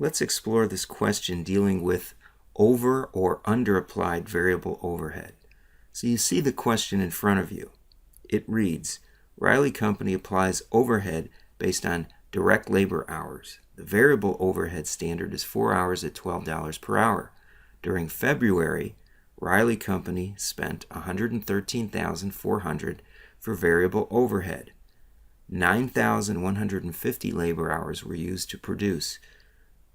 Let's explore this question dealing with over or underapplied variable overhead. So you see the question in front of you. It reads, Riley Company applies overhead based on direct labor hours. The variable overhead standard is 4 hours at $12 per hour. During February, Riley Company spent $113,400 for variable overhead. 9,150 labor hours were used to produce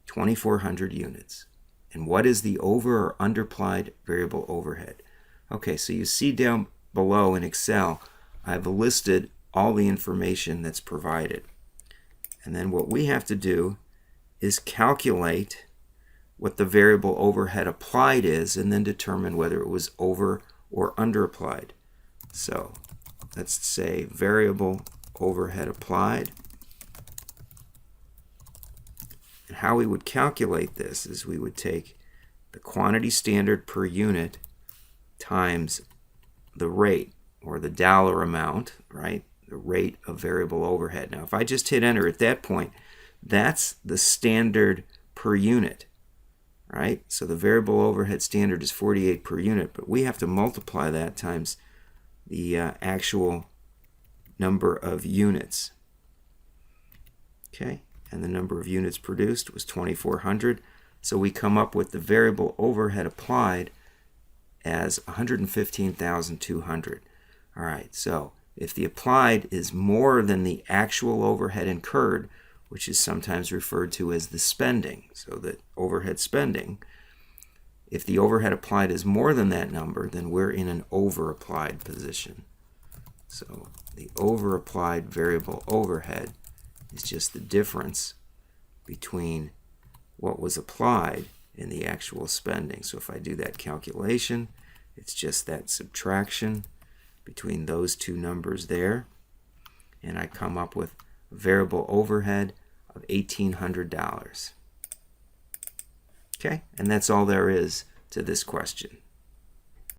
2,400 units. And what is the over or underapplied variable overhead? Okay, so you see down below in Excel, I've listed all the information that's provided. And then what we have to do is calculate what the variable overhead applied is and then determine whether it was over or underapplied. So let's say variable overhead applied. And how we would calculate this is we would take the quantity standard per unit times the rate, or the dollar amount, right? The rate of variable overhead. Now, if I just hit enter at that point, that's the standard per unit, right? So the variable overhead standard is 48 per unit, but we have to multiply that times the actual number of units. Okay, and the number of units produced was 2,400. So we come up with the variable overhead applied as 115,200. All right, so if the applied is more than the actual overhead incurred, which is sometimes referred to as the spending, so the overhead spending, if the overhead applied is more than that number, then we're in an over-applied position. So the over-applied variable overhead is just the difference between what was applied and the actual spending. So if I do that calculation, it's just that subtraction between those two numbers there, and I come up with a variable overhead of $1,800. Okay, and that's all there is to this question.